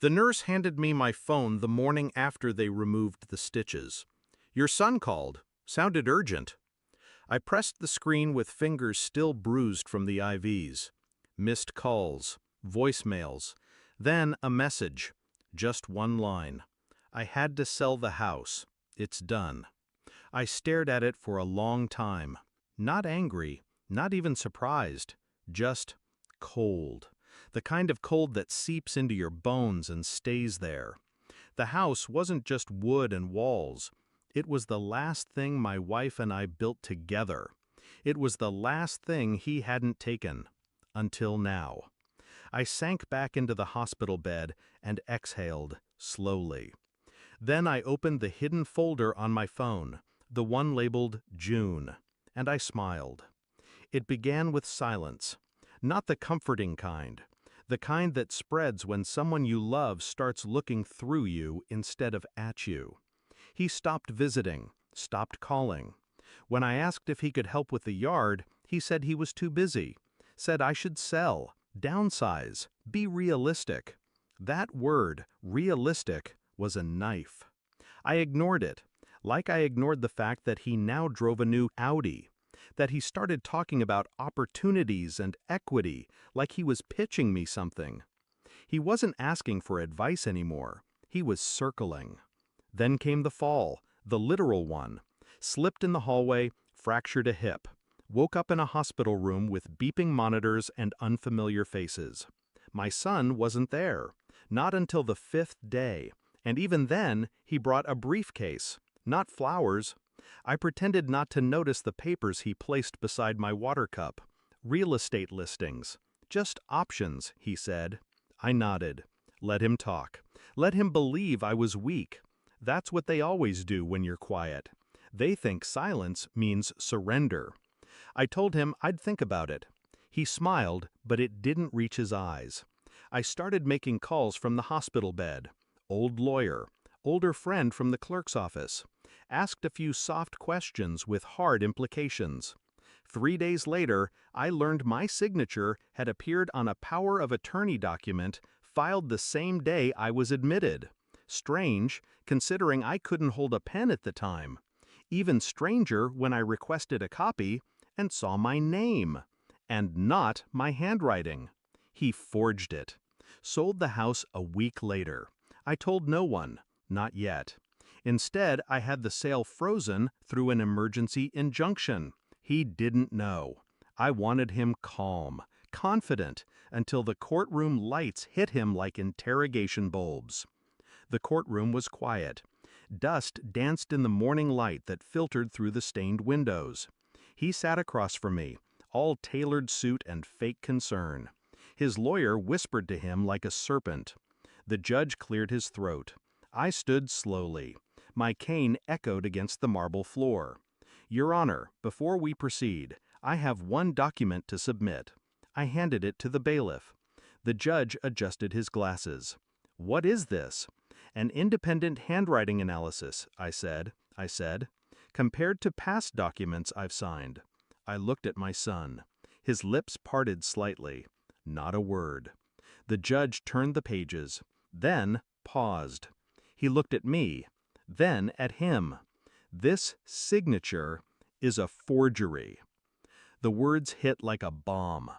The nurse handed me my phone the morning after they removed the stitches. "Your son called. Sounded urgent." I pressed the screen with fingers still bruised from the IVs. Missed calls, voicemails, then a message. Just one line. "I had to sell the house. It's done." I stared at it for a long time. Not angry, not even surprised. Just cold. The kind of cold that seeps into your bones and stays there. The house wasn't just wood and walls. It was the last thing my wife and I built together. It was the last thing he hadn't taken. Until now. I sank back into the hospital bed and exhaled slowly. Then I opened the hidden folder on my phone, the one labeled June, and I smiled. It began with silence. Not the comforting kind. The kind that spreads when someone you love starts looking through you instead of at you. He stopped visiting, stopped calling. When I asked if he could help with the yard, he said he was too busy. Said I should sell, downsize, be realistic. That word, realistic, was a knife. I ignored it, like I ignored the fact that he now drove a new Audi, that he started talking about opportunities and equity, like he was pitching me something. He wasn't asking for advice anymore. He was circling. Then came the fall, the literal one. Slipped in the hallway, fractured a hip. Woke up in a hospital room with beeping monitors and unfamiliar faces. My son wasn't there. Not until the 5th day. And even then, he brought a briefcase. Not flowers. I pretended not to notice the papers he placed beside my water cup. Real estate listings. Just options, he said. I nodded. Let him talk. Let him believe I was weak. That's what they always do when you're quiet. They think silence means surrender. I told him I'd think about it. He smiled, but it didn't reach his eyes. I started making calls from the hospital bed. Old lawyer, older friend from the clerk's office. Asked a few soft questions with hard implications. 3 days later, I learned my signature had appeared on a power of attorney document filed the same day I was admitted. Strange, considering I couldn't hold a pen at the time. Even stranger when I requested a copy and saw my name, and not my handwriting. He forged it. Sold the house a week later. I told no one, not yet. Instead, I had the sale frozen through an emergency injunction. He didn't know. I wanted him calm, confident, until the courtroom lights hit him like interrogation bulbs. The courtroom was quiet. Dust danced in the morning light that filtered through the stained windows. He sat across from me, all tailored suit and fake concern. His lawyer whispered to him like a serpent. The judge cleared his throat. I stood slowly. My cane echoed against the marble floor. Your Honor, before we proceed, I have one document to submit. I handed it to the bailiff. The judge adjusted his glasses. What is this? An independent handwriting analysis, I said. Compared to past documents I've signed. I looked at my son. His lips parted slightly. Not a word. The judge turned the pages, then paused. He looked at me, then at him. This signature is a forgery. The words hit like a bomb.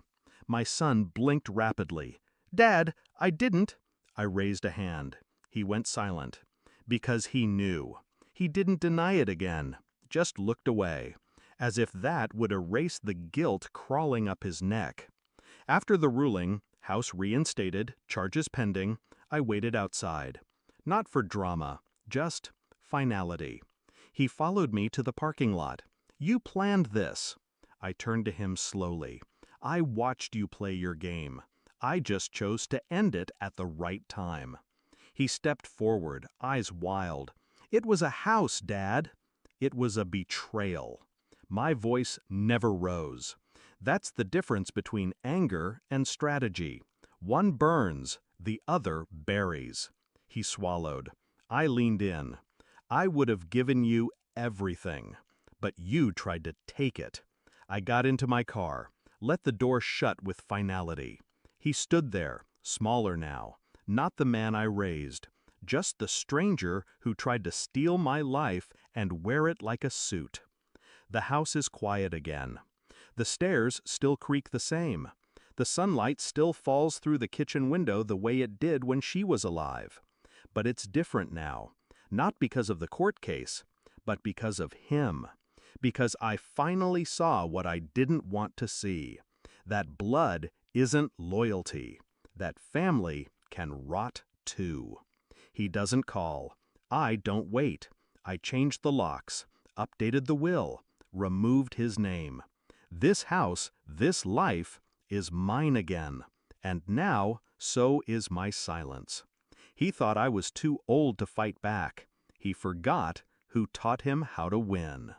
My son blinked rapidly. Dad, I didn't. I raised a hand. He went silent. Because he knew. He didn't deny it again, just looked away, as if that would erase the guilt crawling up his neck. After the ruling, house reinstated, charges pending, I waited outside. Not for drama, just finality. He followed me to the parking lot. You planned this. I turned to him slowly. I watched you play your game. I just chose to end it at the right time. He stepped forward, eyes wild. It was a house, Dad. It was a betrayal. My voice never rose. That's the difference between anger and strategy. One burns, the other buries. He swallowed. I leaned in. I would have given you everything, but you tried to take it. I got into my car, let the door shut with finality. He stood there, smaller now, Not the man I raised, just the stranger who tried to steal my life and wear it like a suit. The house is quiet again. The stairs still creak the same. The sunlight still falls through the kitchen window the way it did when she was alive. But it's different now, not because of the court case, but because of him. Because I finally saw what I didn't want to see. That blood isn't loyalty. That family can rot too. He doesn't call. I don't wait. I changed the locks, updated the will, removed his name. This house, this life, is mine again. And now, so is my silence. He thought I was too old to fight back. He forgot who taught him how to win.